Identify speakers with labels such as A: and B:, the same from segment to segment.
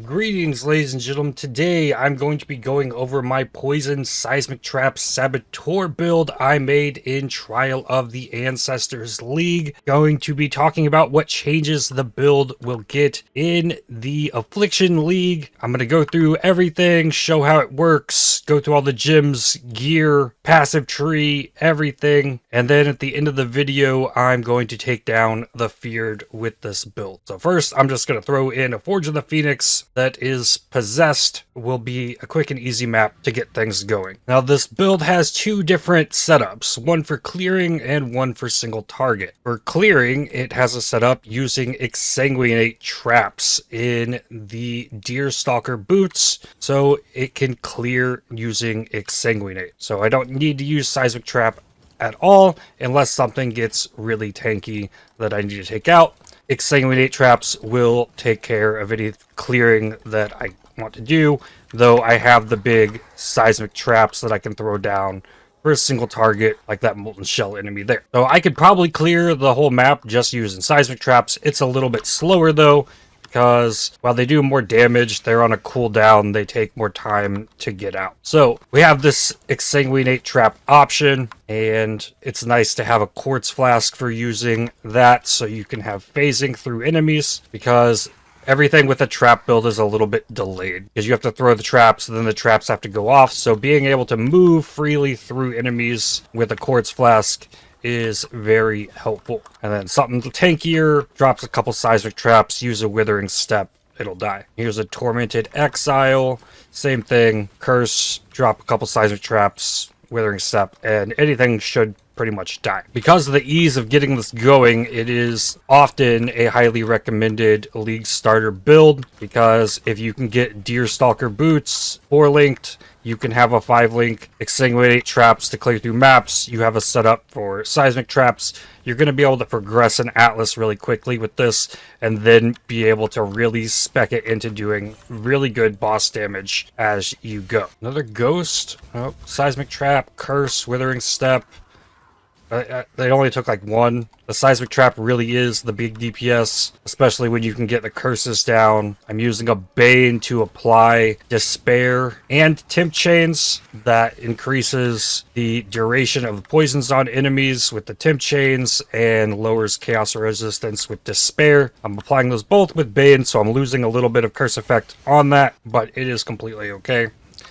A: Greetings, ladies and gentlemen. Today I'm going to be going over my poison seismic trap saboteur build I made in Trial of the Ancestors League. Going to be talking about what changes the build will get in the Affliction League. I'm going to go through everything, show how it works, go through all the gems, gear, passive tree, everything. And then at the end of the video, I'm going to take down the Feared with this build. So first, I'm just going to throw in a Forge of the Phoenix that is possessed. Will be a quick and easy map to get things going. Now this build has two different setups, one for clearing and one for single target. For clearing, it has a setup using exsanguinate traps in the Deerstalker boots, so it can clear using exsanguinate. So I don't need to use seismic trap at all unless something gets really tanky that I need to take out. Exsanguinate traps will take care of any clearing that I want to do, though I have the big seismic traps that I can throw down for a single target, like that molten shell enemy there. So I could probably clear the whole map just using seismic traps. It's a little bit slower though, because while they do more damage, they're on a cooldown, they take more time to get out. So we have this exsanguinate trap option, and it's nice to have a quartz flask for using that so you can have phasing through enemies, because everything with a trap build is a little bit delayed because you have to throw the traps and then the traps have to go off. So being able to move freely through enemies with a quartz flask is very helpful. And then something tankier, drops a couple seismic traps, use a withering step, it'll die. Here's a tormented exile, same thing, curse, drop a couple seismic traps, withering step, and anything should pretty much die. Because of the ease of getting this going, it is often a highly recommended league starter build, because if you can get Deerstalker boots 4-linked, you can have a 5-link exsanguinate traps to clear through maps. You have a setup for seismic traps. You're going to be able to progress an Atlas really quickly with this, and then be able to really spec it into doing really good boss damage as you go. Another ghost, seismic trap, curse, withering step. They only took like one. The seismic trap really is the big DPS, especially when you can get the curses down. I'm using a Bane to apply Despair and Temp Chains. That increases the duration of the poisons on enemies with the Temp Chains and lowers Chaos Resistance with Despair. I'm applying those both with Bane, so I'm losing a little bit of curse effect on that, but it is completely okay.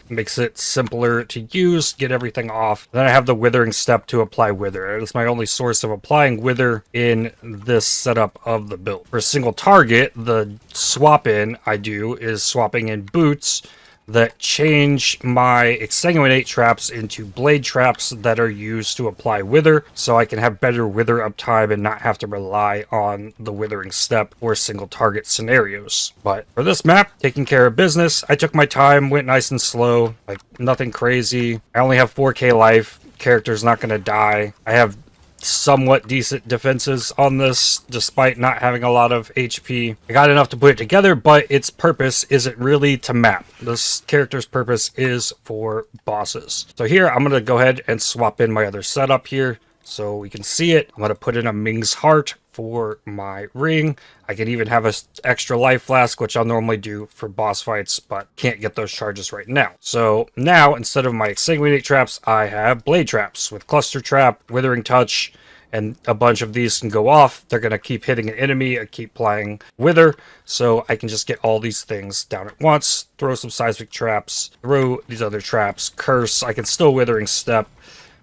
A: Makes it simpler to use, get everything off. Then I have the withering step to apply wither. It's my only source of applying wither in this setup of the build. For a single target, the swap in I do is swapping in boots that change my exsanguinate traps into blade traps that are used to apply wither, so I can have better wither uptime and not have to rely on the withering step for single target scenarios. But for this map, taking care of business, I took my time, went nice and slow, like nothing crazy. I only have 4k life, character's not going to die. I have somewhat decent defenses on this despite not having a lot of HP. I got enough to put it together, but its purpose isn't really to map. This character's purpose is for bosses. So here I'm going to go ahead and swap in my other setup here so we can see it. I'm going to put in a Ming's Heart for my ring. I can even have an extra life flask, which I'll normally do for boss fights, but can't get those charges right now. So now, instead of my exsanguinate traps, I have blade traps with cluster trap, withering touch, and a bunch of these can go off. They're going to keep hitting an enemy and keep applying wither, so I can just get all these things down at once, throw some seismic traps, throw these other traps, curse. I can still withering step,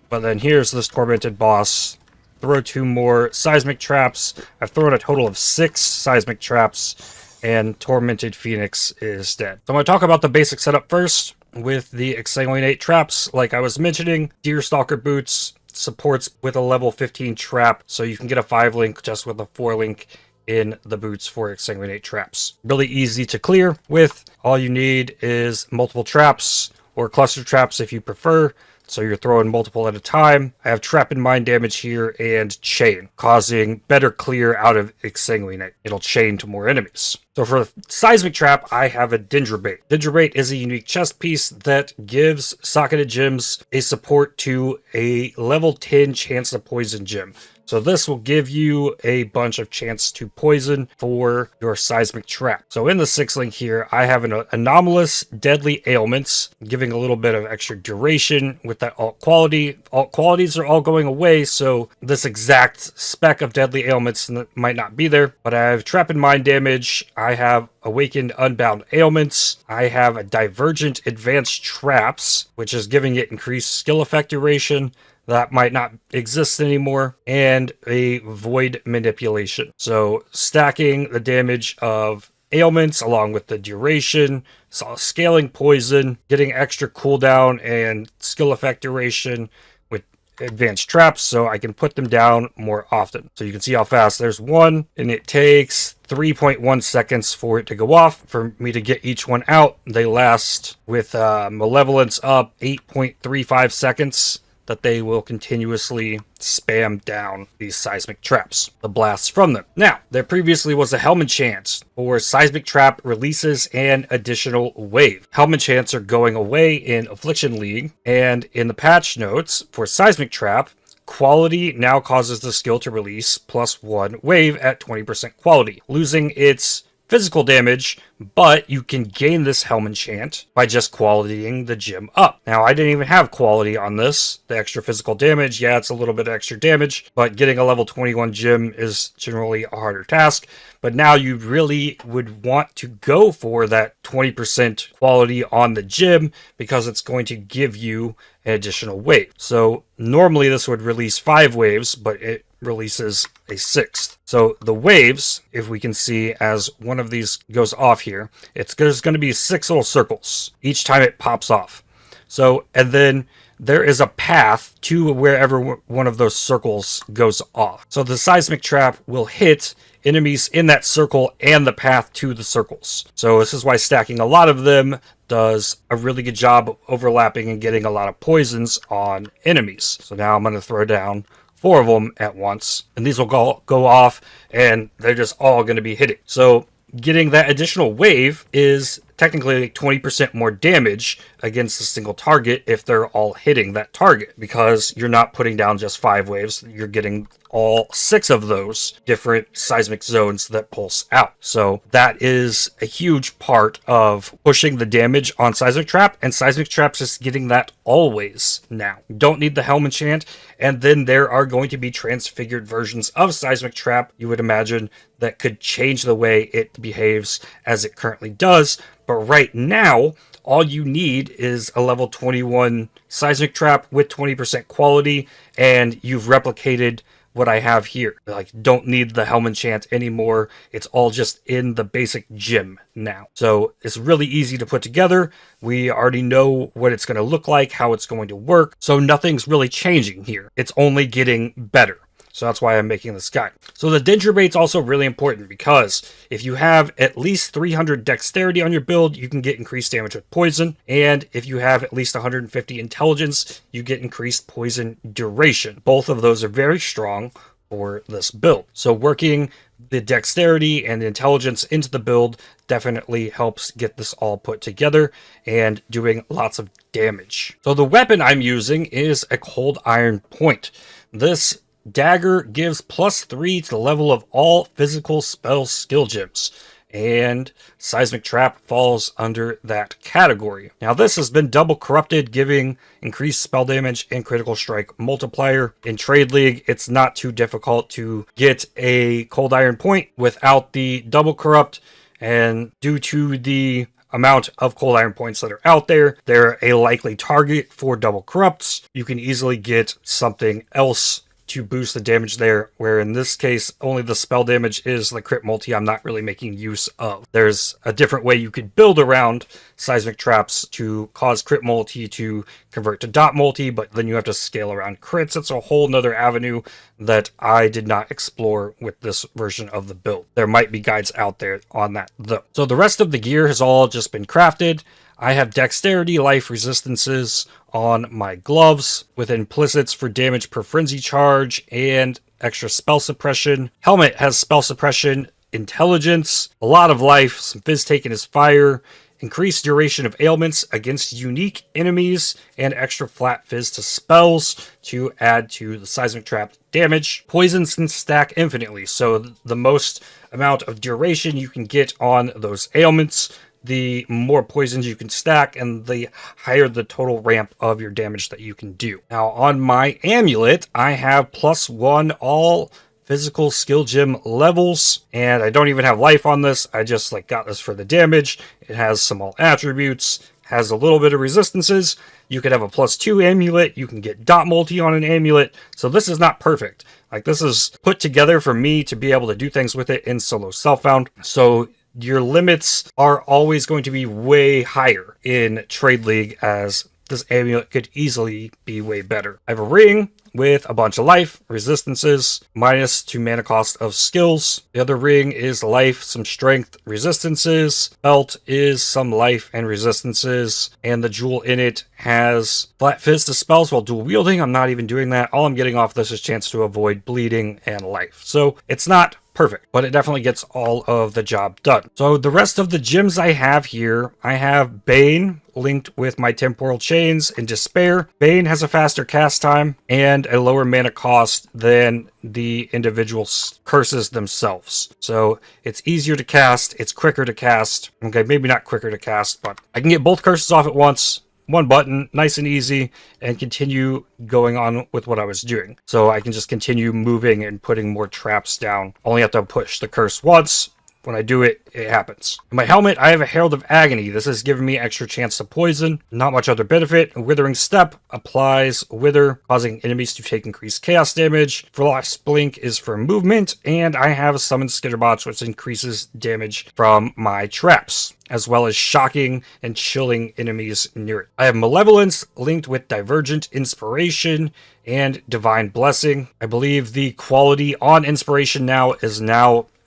A: but then here's this tormented boss. Throw 2 more seismic traps. I've thrown a total of 6 seismic traps, and Tormented Phoenix is dead. So I'm going to talk about the basic setup first with the exsanguinate traps. Like I was mentioning, Deerstalker boots supports with a level 15 trap, so you can get a 5-link just with a 4-link in the boots for exsanguinate traps. Really easy to clear with. All you need is multiple traps or cluster traps if you prefer. So you're throwing multiple at a time. I have trap and mind damage here and chain, causing better clear out of exsanguinate. It'll chain to more enemies. So for seismic trap, I have a Dendrobate. Dendrobate is a unique chest piece that gives socketed gems a support to a level 10 chance to poison gem. So this will give you a bunch of chance to poison for your Seismic Trap. So in the 6 link here, I have an anomalous deadly ailments, giving a little bit of extra duration with that alt quality. Alt qualities are all going away, so this exact spec of deadly ailments might not be there, but I have Trap and Mind damage. I have Awakened Unbound Ailments. I have a Divergent Advanced Traps, which is giving it increased skill effect duration. That might not exist anymore, and a Void Manipulation. So stacking the damage of ailments along with the duration, scaling poison, getting extra cooldown and skill effect duration with advanced traps, so I can put them down more often. So you can see how fast there's one, and it takes 3.1 seconds for it to go off. For me to get each one out, they last with Malevolence up 8.35 seconds. That they will continuously spam down these Seismic Traps, the blasts from them. Now, there previously was a Helm Enchant for Seismic Trap releases and additional wave. Helm Enchants are going away in Affliction League, and in the patch notes for Seismic Trap, quality now causes the skill to release +1 wave at 20% quality, losing its physical damage, but you can gain this Helm Enchant by just qualitying the gym up. Now, I didn't even have quality on this. The extra physical damage, yeah, it's a little bit extra damage, but getting a level 21 gym is generally a harder task. But now you really would want to go for that 20% quality on the gym because it's going to give you an additional wave. So normally this would release 5 waves, but it releases a 6th. So the waves, if we can see as one of these goes off here, there's going to be 6 little circles each time it pops off. So, and then there is a path to wherever one of those circles goes off. So the Seismic Trap will hit enemies in that circle and the path to the circles. So this is why stacking a lot of them does a really good job of overlapping and getting a lot of poisons on enemies. So now I'm going to throw down 4 of them at once, and these will go off, and they're just all going to be hitting. So getting that additional wave is technically like 20% more damage against a single target if they're all hitting that target, because you're not putting down just 5 waves, you're getting all 6 of those different seismic zones that pulse out. So that is a huge part of pushing the damage on Seismic Trap, and Seismic Trap's just getting that always now. You don't need the Helm Enchant, and then there are going to be transfigured versions of Seismic Trap, you would imagine, that could change the way it behaves as it currently does. But right now, all you need is a level 21 Seismic Trap with 20% quality, and you've replicated what I have here. Like, don't need the Helm Enchant anymore. It's all just in the basic gym now. So it's really easy to put together. We already know what it's going to look like, how it's going to work. So nothing's really changing here. It's only getting better. So that's why I'm making this guide. So the danger bait's also really important, because if you have at least 300 dexterity on your build, you can get increased damage with poison. And if you have at least 150 intelligence, you get increased poison duration. Both of those are very strong for this build. So working the dexterity and the intelligence into the build definitely helps get this all put together and doing lots of damage. So the weapon I'm using is a Cold Iron Point. This dagger gives +3 to the level of all physical spell skill gems, and Seismic Trap falls under that category. Now this has been double corrupted, giving increased spell damage and critical strike multiplier. In Trade League, it's not too difficult to get a Cold Iron Point without the double corrupt, and due to the amount of Cold Iron Points that are out there, they're a likely target for double corrupts. You can easily get something else to boost the damage there, where in this case only the spell damage is the crit multi I'm not really making use of. There's a different way you could build around Seismic Traps to cause crit multi to convert to dot multi, but then you have to scale around crits. It's a whole nother avenue that I did not explore with this version of the build. There might be guides out there on that though. So the rest of the gear has all just been crafted. I have dexterity, life resistances on my gloves with implicits for damage per frenzy charge and extra spell suppression. Helmet has spell suppression, intelligence, a lot of life, some fizz taken as fire, increased duration of ailments against unique enemies, and extra flat fizz to spells to add to the seismic trap damage. Poisons can stack infinitely, so the most amount of duration you can get on those ailments, the more poisons you can stack, and the higher the total ramp of your damage that you can do. Now, on my amulet, I have +1 all physical skill gem levels, and I don't even have life on this. I just got this for the damage. It has some all attributes, has a little bit of resistances. You could have a +2 amulet. You can get dot multi on an amulet. So this is not perfect. This is put together for me to be able to do things with it in solo self-found. So your limits are always going to be way higher in Trade League, as this amulet could easily be way better. I have a ring with a bunch of life, resistances, -2 mana cost of skills. The other ring is life, some strength, resistances. Belt is some life and resistances. And the jewel in it has flat fizz to spells while dual wielding. I'm not even doing that. All I'm getting off this is chance to avoid bleeding and life. So it's not perfect, but it definitely gets all of the job done. So the rest of the gems I have here, I have Bane linked with my Temporal Chains and Despair. Bane has a faster cast time and a lower mana cost than the individual curses themselves. So it's easier to cast, it's quicker to cast. Okay, maybe not quicker to cast, but I can get both curses off at once. One button, nice and easy, and continue going on with what I was doing. So I can just continue moving and putting more traps down. Only have to push the curse once. When I do it, it happens. In my helmet, I have a Herald of Agony. This is giving me extra chance to poison. Not much other benefit. Withering Step applies Wither, causing enemies to take increased chaos damage. Frost Blink is for movement, and I have a Summon Skitterbots, which increases damage from my traps, as well as shocking and chilling enemies near it. I have Malevolence linked with Divergent Inspiration and Divine Blessing. I believe the quality on Inspiration now is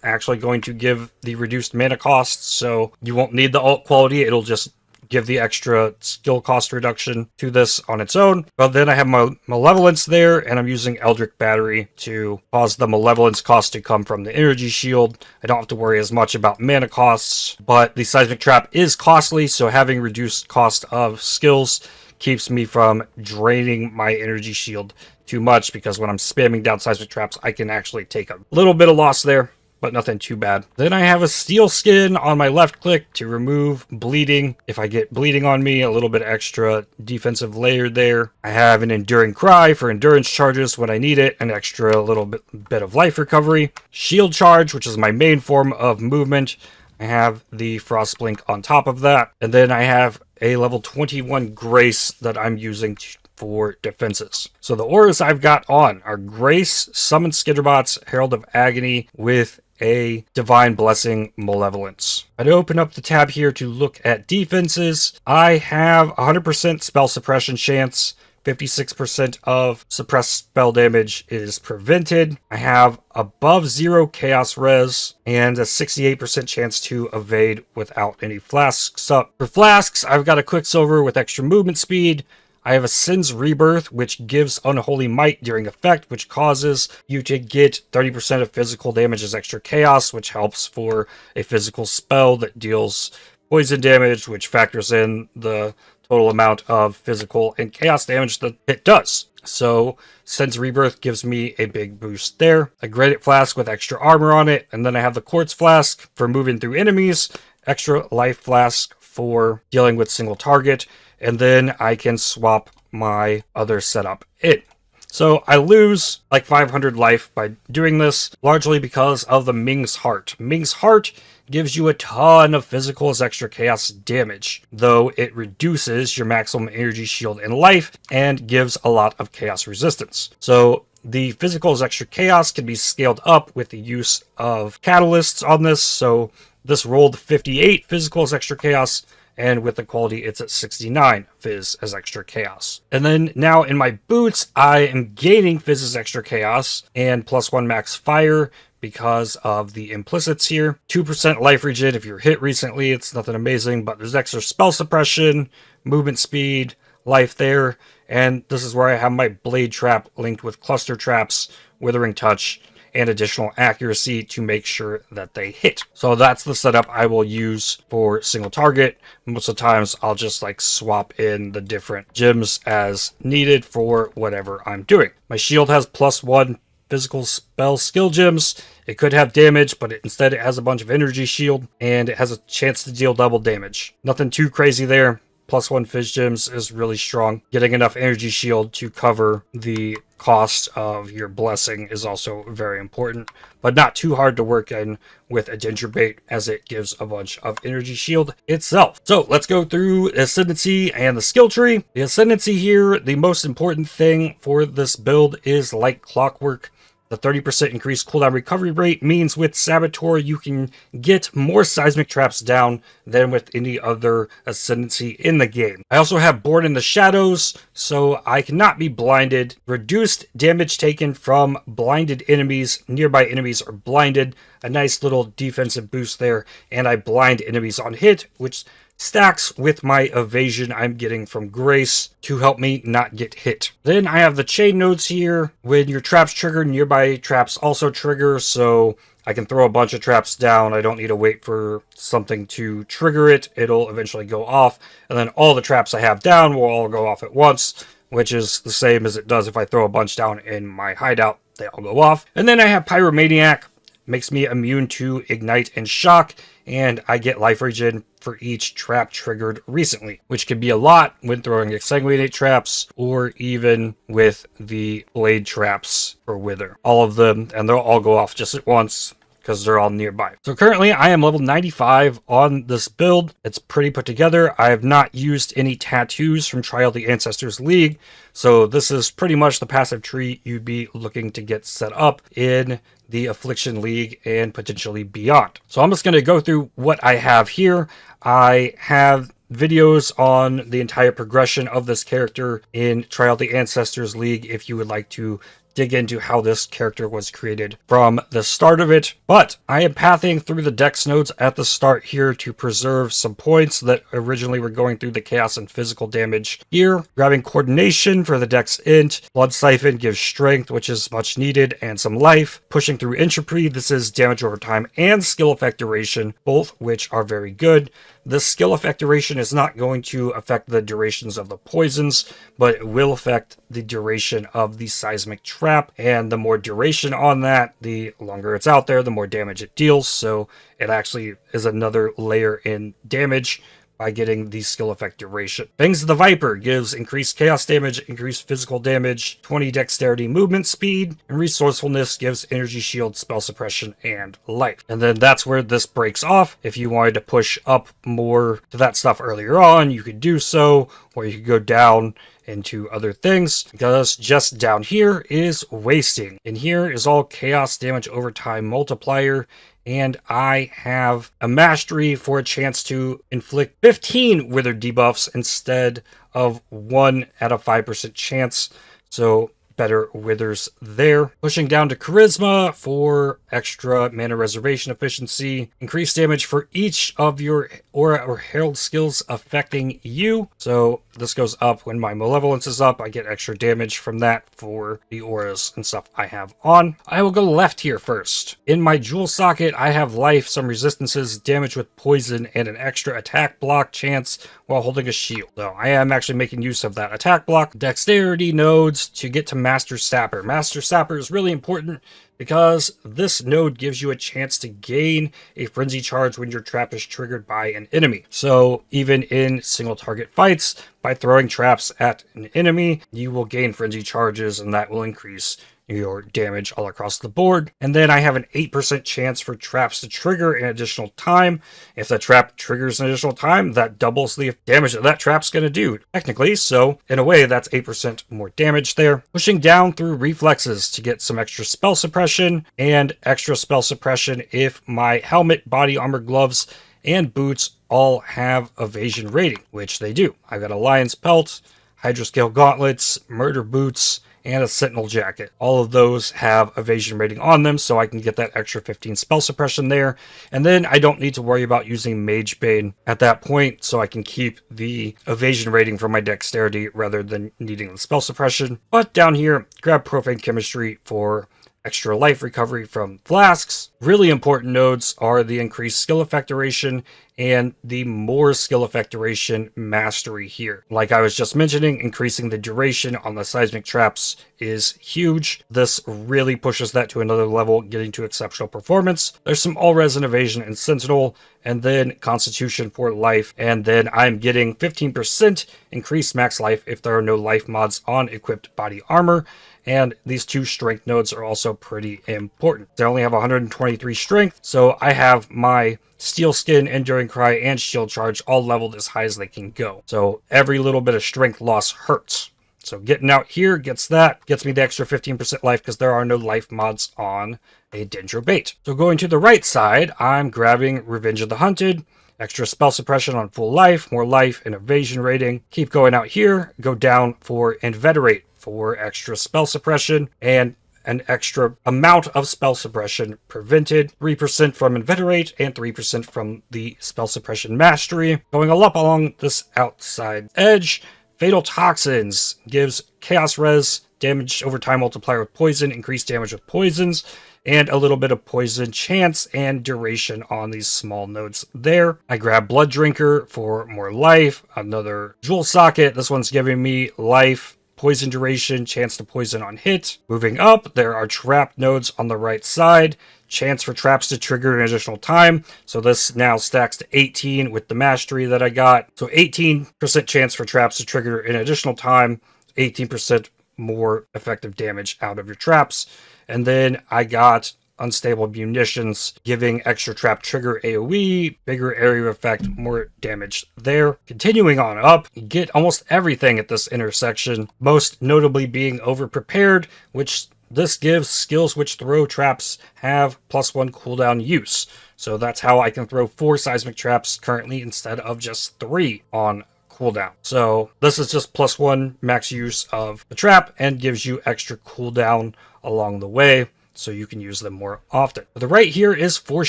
A: actually going to give the reduced mana cost, so you won't need the alt quality. It'll just give the extra skill cost reduction to this on its own. But then I have my Malevolence there, and I'm using Eldritch Battery to cause the Malevolence cost to come from the energy shield. I don't have to worry as much about mana costs, but the Seismic Trap is costly, so having reduced cost of skills keeps me from draining my energy shield too much, because when I'm spamming down Seismic Traps, I can actually take a little bit of loss there, but nothing too bad. Then I have a Steel Skin on my left click to remove bleeding. If I get bleeding on me, a little bit extra defensive layer there. I have an Enduring Cry for endurance charges when I need it, an extra little bit of life recovery. Shield Charge, which is my main form of movement. I have the Frost Blink on top of that. And then I have a level 21 Grace that I'm using for defenses. So the auras I've got on are Grace, Summon Skitterbots, Herald of Agony with a Divine Blessing, Malevolence. I'd open up the tab here to look at defenses. I have 100% spell suppression chance. 56% of suppressed spell damage is prevented. I have above 0 chaos res and a 68% chance to evade without any flasks up. For flasks, I've got a Quicksilver with extra movement speed. I have a Sin's Rebirth, which gives Unholy Might during effect, which causes you to get 30% of physical damage as extra chaos, which helps for a physical spell that deals poison damage, which factors in the total amount of physical and chaos damage that it does. So Sin's Rebirth gives me a big boost there. A Granite Flask with extra armor on it, and then I have the Quartz Flask for moving through enemies, extra Life Flask for dealing with single target, and then I can swap my other setup in. So I lose like 500 life by doing this, largely because of the Ming's Heart. Ming's Heart gives you a ton of physical as extra chaos damage, though it reduces your maximum energy shield and life and gives a lot of chaos resistance. So the physical as extra chaos can be scaled up with the use of catalysts on this. So this rolled 58 physical as extra chaos, and with the quality, it's at 69 Fizz as extra chaos. And then now in my boots, I am gaining Fizz as extra chaos and +1 max fire because of the implicits here. 2% life regen if you're hit recently. It's nothing amazing, but there's extra spell suppression, movement speed, life there. And this is where I have my Blade Trap linked with Cluster Traps, Withering Touch, and additional accuracy to make sure that they hit. So that's the setup I will use for single target. Most of the times I'll just like swap in the different gems as needed for whatever I'm doing. My shield has +1 physical spell skill gems. It could have damage, but instead it has a bunch of energy shield, and it has a chance to deal double damage. Nothing too crazy there. +1 Fizz gems is really strong. Getting enough energy shield to cover the cost of your blessing is also very important, but not too hard to work in with a Gingerbait, as it gives a bunch of energy shield itself. So let's go through Ascendancy and the skill tree. The Ascendancy here, the most important thing for this build is like clockwork. The 30% increased cooldown recovery rate means with Saboteur you can get more seismic traps down than with any other Ascendancy in the game. I also have Born in the Shadows, so I cannot be blinded. Reduced damage taken from blinded enemies. Nearby enemies are blinded. A nice little defensive boost there. And I blind enemies on hit, which stacks with my evasion I'm getting from Grace to help me not get hit. Then I have the chain nodes here. When your traps trigger, nearby traps also trigger, so I can throw a bunch of traps down. I don't need to wait for something to trigger it. It'll eventually go off, and then all the traps I have down will all go off at once, which is the same as it does if I throw a bunch down in my hideout. They all go off. And then I have Pyromaniac. Makes me immune to Ignite and Shock, and I get life regen for each trap triggered recently, which can be a lot when throwing Exsanguinate traps or even with the Blade traps for Wither. All of them, and they'll all go off just at once because they're all nearby. So currently I am level 95 on this build. It's pretty put together. I have not used any tattoos from Trial of the Ancestors League, so this is pretty much the passive tree you'd be looking to get set up in the Affliction League and potentially beyond. So I'm just going to go through what I have here. I have videos on the entire progression of this character in Trial of the Ancestors League if you would like to dig into how this character was created from the start of it. But I am pathing through the dex nodes at the start here to preserve some points that originally were going through the chaos and physical damage here. Grabbing coordination for the dex int. Blood siphon gives strength, which is much needed, and some life. Pushing through entropy, this is damage over time and skill effect duration, both which are very good. This skill effect duration is not going to affect the durations of the poisons, but it will affect the duration of the seismic trap. And the more duration on that, the longer it's out there, the more damage it deals. So it actually is another layer in damage by getting the skill effect duration. Fangs of the Viper gives increased chaos damage, increased physical damage, 20 dexterity movement speed, and resourcefulness gives energy shield, spell suppression, and life. And then that's where this breaks off. If you wanted to push up more to that stuff earlier on, you could do so, or you could go down into other things, because just down here is wasting. And here is all chaos damage over time multiplier, and I have a mastery for a chance to inflict 15 wither debuffs instead of 1 at a 5% chance, so better withers there. Pushing down to charisma for extra mana reservation efficiency. Increased damage for each of your aura or herald skills affecting you. So this goes up when my malevolence is up. I get extra damage from that for the auras and stuff I have on. I will go left here first. In my jewel socket, I have life, some resistances, damage with poison, and an extra attack block chance while holding a shield. So I am actually making use of that attack block. Dexterity nodes to get to Master Sapper. Master Sapper is really important because this node gives you a chance to gain a frenzy charge when your trap is triggered by an enemy. So even in single target fights, by throwing traps at an enemy, you will gain frenzy charges, and that will increase your damage all across the board. And then I have an 8% chance for traps to trigger an additional time. If the trap triggers an additional time, that doubles the damage that trap's going to do, technically. So in a way, that's 8% more damage there. Pushing down through reflexes to get some extra spell suppression, and extra spell suppression if my helmet, body armor, gloves, and boots all have evasion rating, which they do. I've got a lion's pelt, hydroscale gauntlets, murder boots, and a sentinel jacket. All of those have evasion rating on them, so I can get that extra 15 spell suppression there. And then I don't need to worry about using Mage Bane at that point, so I can keep the evasion rating for my dexterity rather than needing the spell suppression. But down here, grab Profane Chemistry for extra life recovery from flasks. Really important nodes are the increased skill effect duration and the more skill effect duration mastery here. Like I was just mentioning, increasing the duration on the seismic traps is huge. This really pushes that to another level, getting to exceptional performance. There's some all-res evasion and sentinel, and then constitution for life, and then I'm getting 15% increased max life if there are no life mods on equipped body armor. And these 2 strength nodes are also pretty important. They only have 123 strength, so I have my Steel Skin, Enduring Cry, and Shield Charge all leveled as high as they can go. So every little bit of strength loss hurts. So getting out here gets me the extra 15% life because there are no life mods on a Dendro Bait. So going to the right side, I'm grabbing Revenge of the Hunted, extra spell suppression on full life, more life and evasion rating. Keep going out here, go down for Inveterate for extra spell suppression and an extra amount of spell suppression prevented, 3% from Inveterate and 3% from the spell suppression mastery. Going up along this outside edge, Fatal Toxins gives Chaos Res, damage over time multiplier with poison, increased damage with poisons, and a little bit of poison chance and duration on these small nodes there. I grab Blood Drinker for more life, another Jewel Socket. This one's giving me life, poison duration, chance to poison on hit. Moving up, there are trap nodes on the right side. Chance for traps to trigger an additional time. So this now stacks to 18 with the mastery that I got. So 18% chance for traps to trigger an additional time, 18% more effective damage out of your traps. And then I got Unstable Munitions, giving extra trap trigger AoE, bigger area effect, more damage there. Continuing on up, you get almost everything at this intersection, most notably being Overprepared, which this gives skills which throw traps have +1 cooldown use. So that's how I can throw 4 seismic traps currently instead of just 3 on cooldown. So this is just +1 max use of the trap and gives you extra cooldown along the way, so you can use them more often. The right here is Force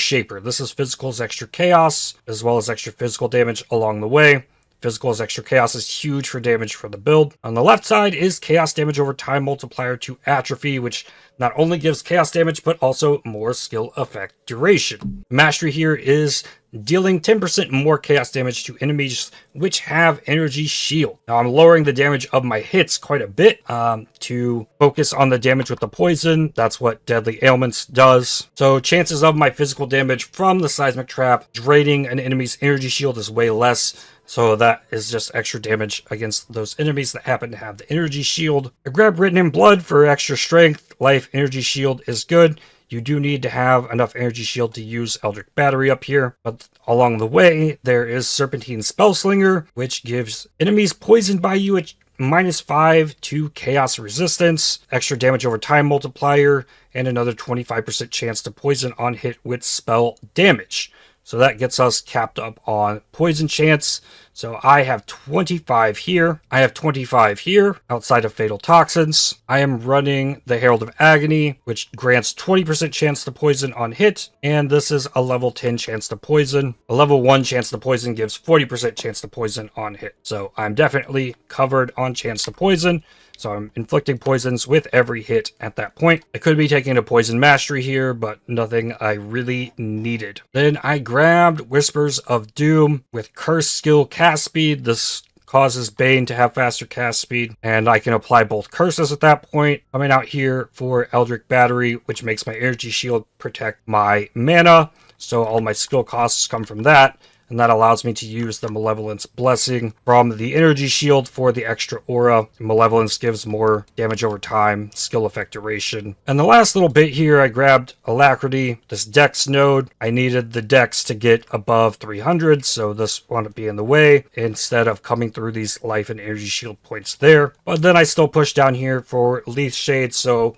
A: Shaper. This is physical's extra chaos, as well as extra physical damage along the way. Physical's extra chaos is huge for damage for the build. On the left side is chaos damage over time multiplier to atrophy, which not only gives chaos damage, but also more skill effect duration. Mastery here is dealing 10% more chaos damage to enemies which have energy shield. Now I'm lowering the damage of my hits quite a bit to focus on the damage with the poison. That's what Deadly Ailments does. So chances of my physical damage from the seismic trap draining an enemy's energy shield is way less. So that is just extra damage against those enemies that happen to have the energy shield. I grab Written in Blood for extra strength. Life energy shield is good. You do need to have enough energy shield to use Eldritch Battery up here. But along the way, there is Serpentine Spellslinger, which gives enemies poisoned by you at -5 to chaos resistance, extra damage over time multiplier, and another 25% chance to poison on hit with spell damage. So that gets us capped up on poison chance. So I have 25 here. I have 25 here outside of Fatal Toxins. I am running the Herald of Agony, which grants 20% chance to poison on hit. And this is a level 10 chance to poison. A level 1 chance to poison gives 40% chance to poison on hit. So I'm definitely covered on chance to poison. So I'm inflicting poisons with every hit at that point. I could be taking a poison mastery here, but nothing I really needed. Then I grabbed Whispers of Doom with Curse skill cast speed. This causes Bane to have faster cast speed, and I can apply both curses at that point. Coming out here for Eldritch Battery, which makes my energy shield protect my mana. So all my skill costs come from that. And that allows me to use the Malevolence Blessing from the energy shield for the extra aura. Malevolence gives more damage over time, skill effect duration. And the last little bit here, I grabbed Alacrity, this Dex node. I needed the Dex to get above 300, so this wound up being in the way instead of coming through these life and energy shield points there. But then I still push down here for Leaf Shade, so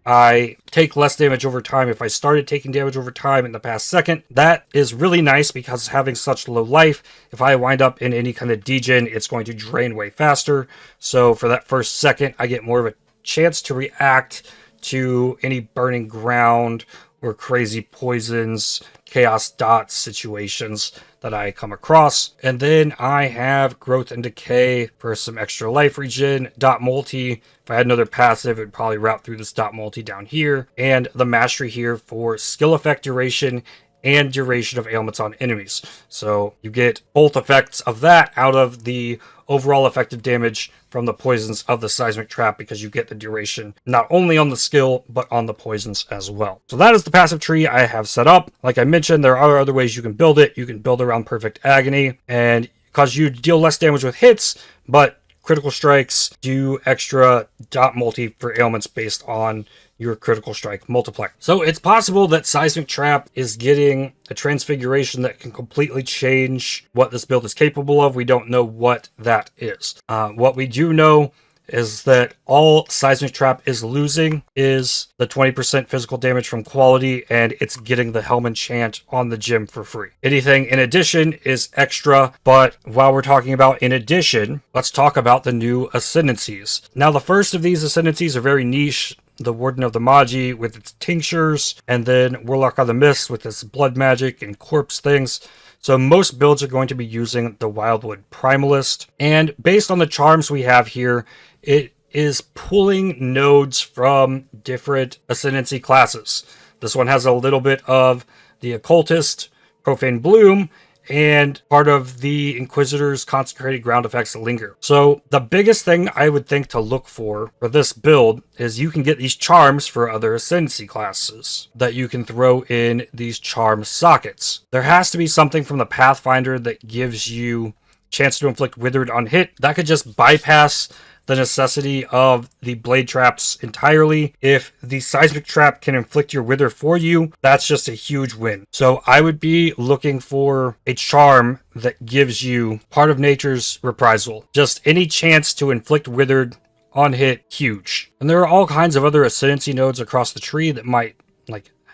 A: I take less damage over time if I started taking damage over time in the past second. That is really nice because having such low life, if I wind up in any kind of degen, it's going to drain way faster. So for that first second, I get more of a chance to react to any burning ground or crazy poisons, chaos dot situations that I come across. And then I have Growth and Decay for some extra life regen, dot multi. If I had another passive, it would probably route through this dot multi down here, and the mastery here for skill effect duration and duration of ailments on enemies. So you get both effects of that out of the overall effective damage from the poisons of the Seismic Trap, because you get the duration not only on the skill, but on the poisons as well. So that is the passive tree I have set up. Like I mentioned, there are other ways you can build it. You can build around Perfect Agony, and cause you deal less damage with hits, but critical strikes do extra dot multi for ailments based on your critical strike multiplier. So it's possible that Seismic Trap is getting a transfiguration that can completely change what this build is capable of. We don't know what that is. What we do know is that all Seismic Trap is losing is the 20% physical damage from quality, and it's getting the Helm enchant on the gym for free. Anything in addition is extra, but while we're talking about in addition, let's talk about the new Ascendancies. Now, the first of these Ascendancies are very niche. The Warden of the Magi with its tinctures, and then Warlock of the Mist with its blood magic and corpse things. So most builds are going to be using the Wildwood Primalist, and based on the charms we have here, it is pulling nodes from different Ascendancy classes. This one has a little bit of the Occultist, Profane Bloom, and part of the Inquisitor's Consecrated Ground effects linger. So the biggest thing I would think to look for this build is you can get these charms for other Ascendancy classes that you can throw in these charm sockets. There has to be something from the Pathfinder that gives you chance to inflict withered on hit. That could just bypass the necessity of the blade traps entirely. If the Seismic Trap can inflict your wither for you, that's just a huge win. So I would be looking for a charm that gives you part of nature's reprisal. Just any chance to inflict withered on hit, huge. And there are all kinds of other Ascendancy nodes across the tree that might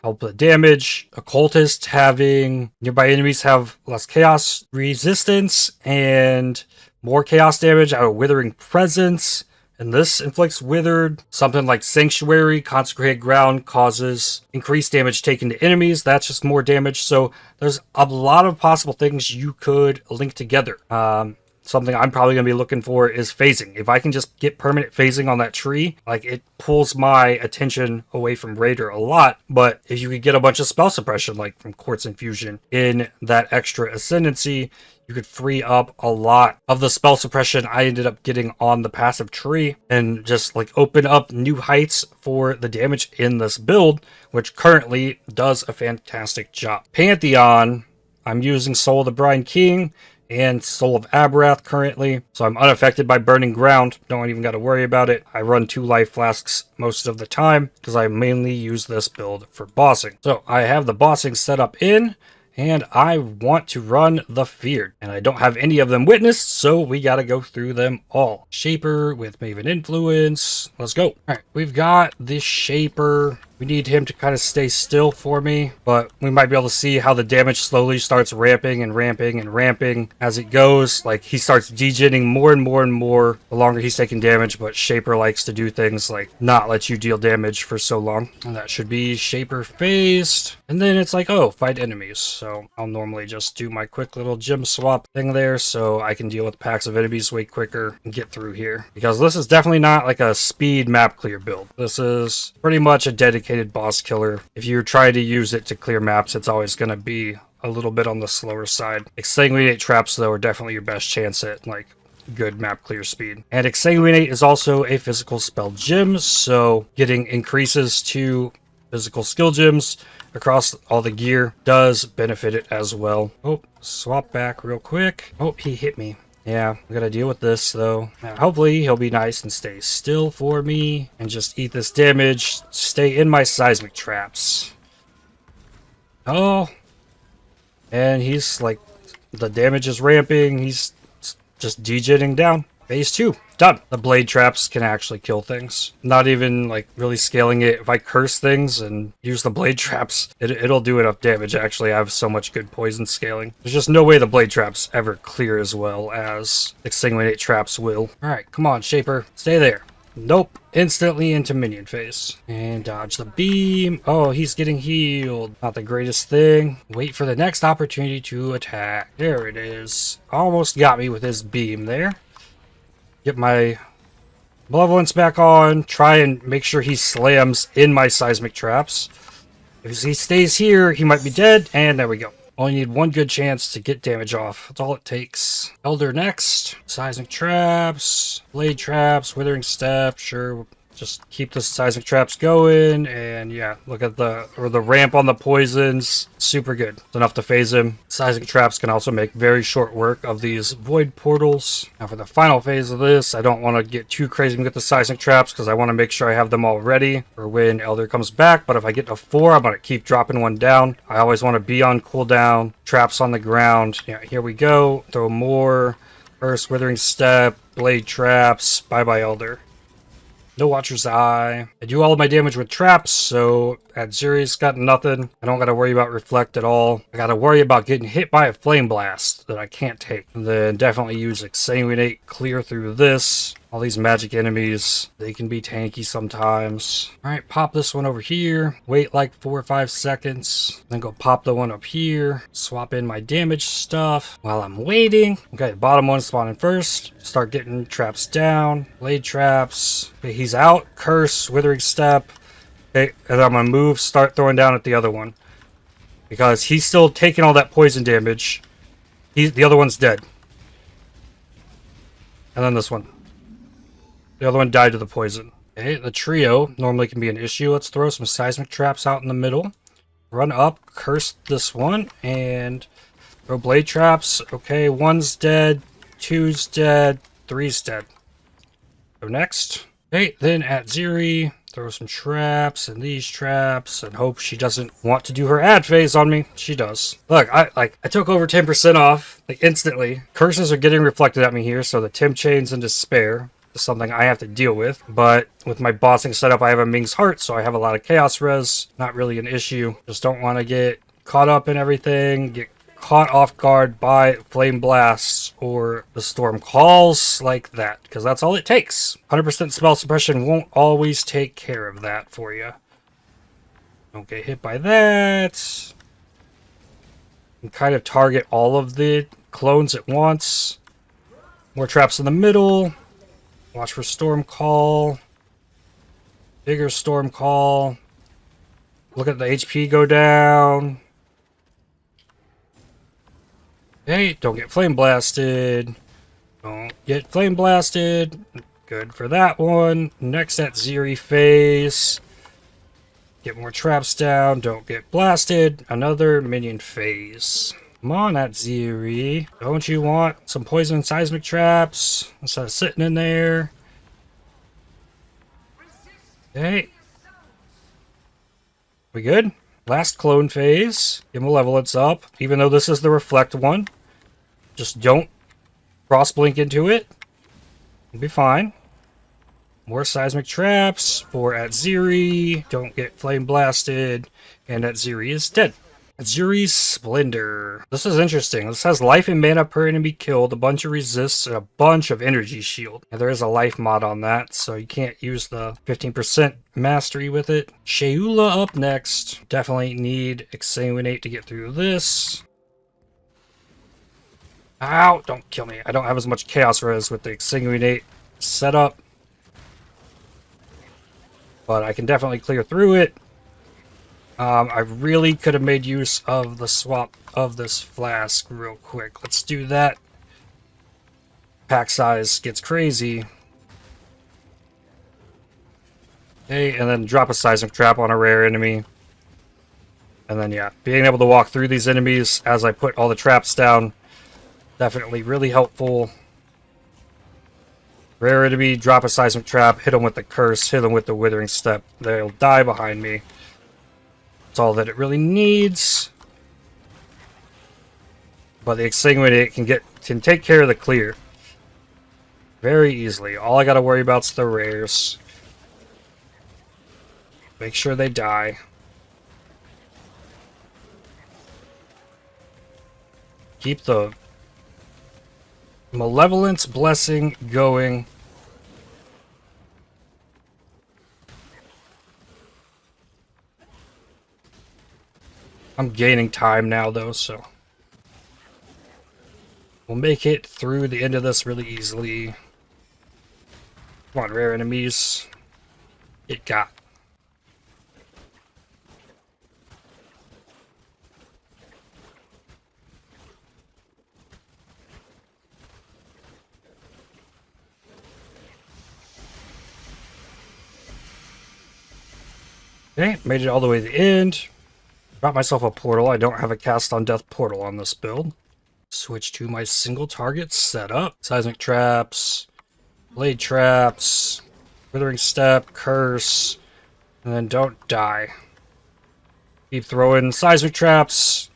A: help the damage. Occultist having nearby enemies have less chaos resistance and more chaos damage out of Withering Presence, and this inflicts withered. Something like Sanctuary, Consecrated Ground causes increased damage taken to enemies. That's just more damage. So there's a lot of possible things you could link together. Something I'm probably going to be looking for is phasing. If I can just get permanent phasing on that tree, it pulls my attention away from Raider a lot. But if you could get a bunch of spell suppression, like from Quartz Infusion, in that extra Ascendancy, you could free up a lot of the spell suppression I ended up getting on the passive tree, and just open up new heights for the damage in this build, which currently does a fantastic job. Pantheon, I'm using Soul of the Brine King and Soul of Abrath currently, so I'm unaffected by Burning Ground. Don't even got to worry about it. I run 2 life flasks most of the time because I mainly use this build for bossing. So I have the bossing set up in, and I want to run the Feared, and I don't have any of them witnessed, so we got to go through them all. Shaper with Maven Influence. Let's go. All right, we've got this Shaper. We need him to kind of stay still for me, but we might be able to see how the damage slowly starts ramping and ramping and ramping as it goes. He starts degenning more and more and more the longer he's taking damage, but Shaper likes to do things like not let you deal damage for so long. And that should be Shaper phased. And then it's oh, fight enemies. So I'll normally just do my quick little gem swap thing there so I can deal with packs of enemies way quicker and get through here. Because this is definitely not a speed map clear build. This is pretty much a dedicated boss killer. If you're trying to use it to clear maps, it's always going to be a little bit on the slower side. Exsanguinate traps, though, are definitely your best chance at good map clear speed. And Exsanguinate is also a physical spell gem, so getting increases to physical skill gems across all the gear does benefit it as well. Oh, swap back real quick. Oh, he hit me. Yeah, I gotta deal with this, though. Now, hopefully, he'll be nice and stay still for me and just eat this damage. Stay in my Seismic Traps. Oh. And he's the damage is ramping. He's just degenning down. Phase 2. Done. The blade traps can actually kill things. Not even really scaling it. If I curse things and use the blade traps, it'll do enough damage. Actually, I have so much good poison scaling. There's just no way the blade traps ever clear as well as Exsanguinate traps will. Alright, come on, Shaper. Stay there. Nope. Instantly into minion phase. And dodge the beam. Oh, he's getting healed. Not the greatest thing. Wait for the next opportunity to attack. There it is. Almost got me with his beam there. Get my malevolence back on. Try and make sure he slams in my seismic traps. If he stays here, he might be dead. And there we go. Only need one good chance to get damage off. That's all it takes. Elder next. Seismic traps. Blade traps. Withering step. Sure. Just keep the seismic traps going. And yeah, look at the ramp on the poisons. Super good. It's enough to phase him. Seismic traps can also make very short work of these void portals. Now for the final phase of this, I don't want to get too crazy with the seismic traps because I want to make sure I have them all ready for when Elder comes back. But if I get to 4, I'm going to keep dropping one down. I always want to be on cooldown. Traps on the ground. Yeah, here we go. Throw more. First withering step. Blade traps. Bye-bye, Elder. No Watcher's Eye. I do all of my damage with traps, so at Zuri's got nothing. I don't gotta worry about Reflect at all. I gotta worry about getting hit by a Flame Blast that I can't take. And then definitely use Exsanguinate, clear through this. All these magic enemies, they can be tanky sometimes. Alright, pop this one over here. Wait like 4 or 5 seconds. Then go pop the one up here. Swap in my damage stuff while I'm waiting. Okay, bottom one spawning first. Start getting traps down. Blade traps. Okay, he's out. Curse, Withering Step. Okay, and then I'm gonna move, start throwing down at the other one. Because he's still taking all that poison damage. The other one's dead. And then this one. The other one died to the poison. Okay, the trio normally can be an issue. Let's throw some seismic traps out in the middle. Run up, curse this one, and throw blade traps. Okay, 1's dead, 2's dead, 3's dead. Go next. Okay, then at Zuri, throw some traps and these traps and hope she doesn't want to do her ad phase on me. She does. Look, I took over 10% off, like instantly. Curses are getting reflected at me here, so the Tim Chains and Despair is something I have to deal with. But with my bossing setup, I have a Ming's Heart, so I have a lot of Chaos Res. Not really an issue. Just don't want to get caught up in everything, get caught off guard by Flame Blasts or the Storm Calls like that, because that's all it takes. 100% spell suppression won't always take care of that for you. Don't get hit by that. And kind of target all of the clones at once. More traps in the middle. Watch for Storm Call. Bigger Storm Call. Look at the HP go down. Hey, don't get flame blasted. Don't get flame blasted. Good for that one. Next at Ziri phase. Get more traps down. Don't get blasted. Another minion phase. Come on, at Ziri. Don't you want some poison seismic traps instead of sitting in there? Okay. We good? Last clone phase. Get malevolence up. Even though this is the reflect one. Just don't cross blink into it. You'll be fine. More seismic traps for at Ziri. Don't get flame blasted. And at Ziri is dead. Zuri's Splendor. This is interesting. This has life and mana per enemy killed, a bunch of resists, and a bunch of energy shield. And there is a life mod on that, so you can't use the 15% mastery with it. Sheula up next. Definitely need Exsanguinate to get through this. Ow! Don't kill me. I don't have as much Chaos Res with the Exsanguinate setup. But I can definitely clear through it. I really could have made use of the swap of this flask real quick. Let's do that. Pack size gets crazy. Okay, and then drop a seismic trap on a rare enemy. And then, yeah, being able to walk through these enemies as I put all the traps down, definitely really helpful. Rare enemy, drop a seismic trap, hit them with the curse, hit them with the withering step. They'll die behind me. That's all that it really needs. But the Exsanguinate can take care of the clear very easily. All I gotta worry about is the rares. Make sure they die. Keep the Malevolence Blessing going. I'm gaining time now, though, so we'll make it through the end of this really easily. Come on, rare enemies. Get got. Okay, made it all the way to the end. Got myself a portal. I don't have a cast on death portal on this build. Switch to my single target setup. Seismic traps, blade traps, withering step, curse, and then don't die. Keep throwing seismic traps.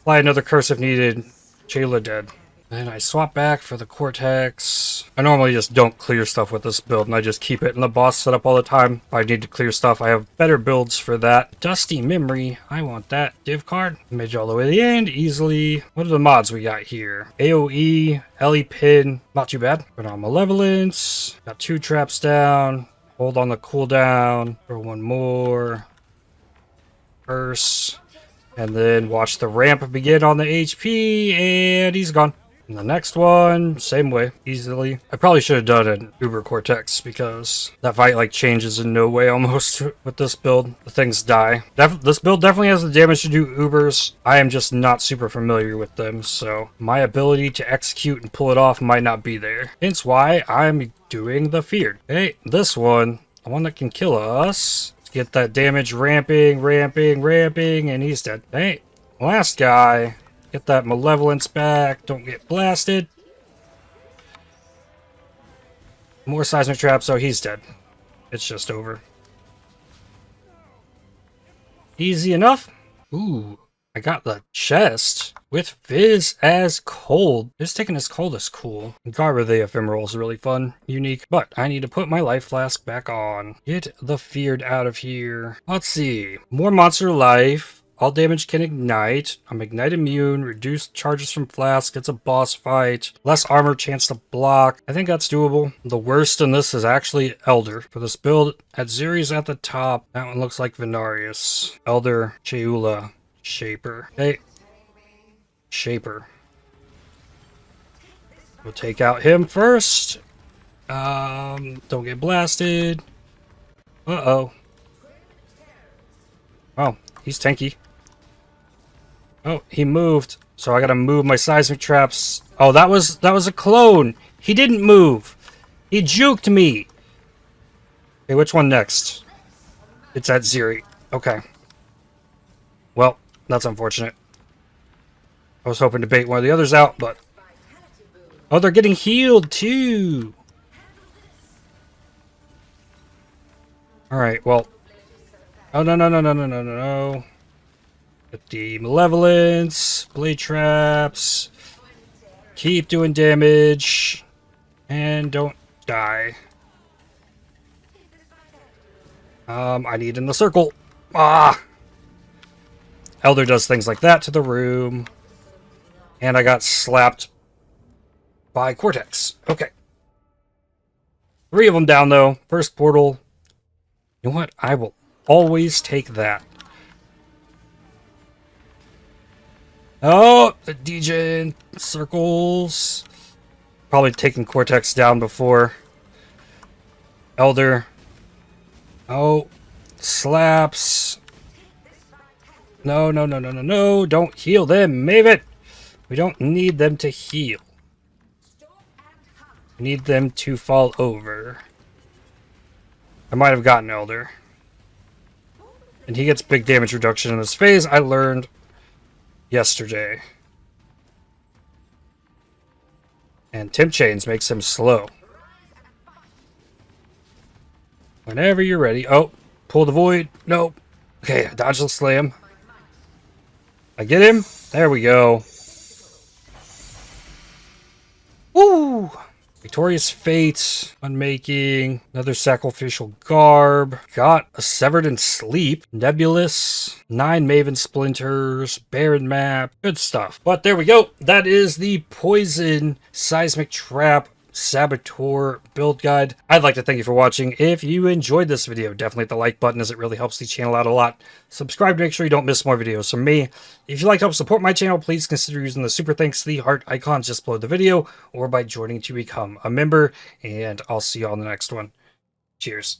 A: Apply another curse if needed. Chayla dead. Then I swap back for the Cortex. I normally just don't clear stuff with this build, and I just keep it in the boss setup all the time. If I need to clear stuff, I have better builds for that. Dusty Memory, I want that. Div card. Made it all the way to the end, easily. What are the mods we got here? AoE, LE Pin, not too bad. Put on Malevolence. Got 2 traps down. Hold on the cooldown. Throw one more. Curse. And then watch the ramp begin on the HP, and he's gone. And the next one, same way, easily. I probably should have done an Uber Cortex because that fight like changes in no way almost with this build. The things die. This build definitely has the damage to do Ubers. I am just not super familiar with them, so my ability to execute and pull it off might not be there. Hence why I'm doing the Feared. Hey, this one, the one that can kill us. Let's get that damage ramping, and he's dead. Hey, last guy. Get that Malevolence back. Don't get blasted. More seismic traps. Oh, he's dead. It's just over. Easy enough. Ooh, I got the chest with Fizz as cold. Fizz taking as cold is cool. Garber the Ephemeral is really fun, unique. But I need to put my life flask back on. Get the Feared out of here. Let's see. More monster life. All damage can ignite. I'm ignite immune. Reduced charges from flask. It's a boss fight. Less armor, chance to block. I think that's doable. The worst in this is actually Elder. For this build, Atziri's at the top. That one looks like Venarius. Elder, Chayla, Shaper. Hey. Shaper. We'll take out him first. Don't get blasted. Uh-oh. Oh, he's tanky. Oh, he moved. So I gotta move my seismic traps. Oh, that was a clone. He didn't move. He juked me. Okay, which one next? It's Atziri. Okay. Well, that's unfortunate. I was hoping to bait one of the others out, but... Oh, they're getting healed, too! Alright, well... Oh, no. Get the Malevolence, Blade Traps, keep doing damage, and don't die. I need in the circle. Ah! Elder does things like that to the room. And I got slapped by Cortex. Okay. 3 of them down, though. First portal. You know what? I will always take that. Oh, the DJ circles. Probably taking Cortex down before. Elder. Oh, slaps. No. Don't heal them, Maven. We don't need them to heal. We need them to fall over. I might have gotten Elder. And he gets big damage reduction in this phase. I learned yesterday. And Temp Chains makes him slow. Whenever you're ready. Oh, pull the void. Nope. Okay, dodge the slam. I get him. There we go. Woo! Victorious Fate, Unmaking, another Sacrificial Garb, got a Severed in Sleep, Nebulous, 9 Maven Splinters, Barren Map, good stuff. But there we go. That is the Poison Seismic Trap Saboteur build guide. I'd like to thank you for watching. If you enjoyed this video, definitely hit the like button as it really helps the channel out a lot. Subscribe to make sure you don't miss more videos from me. If you'd like to help support my channel, please consider using the super thanks, the heart icons just below the video, or by joining to become a member, and I'll see you on the next one. Cheers.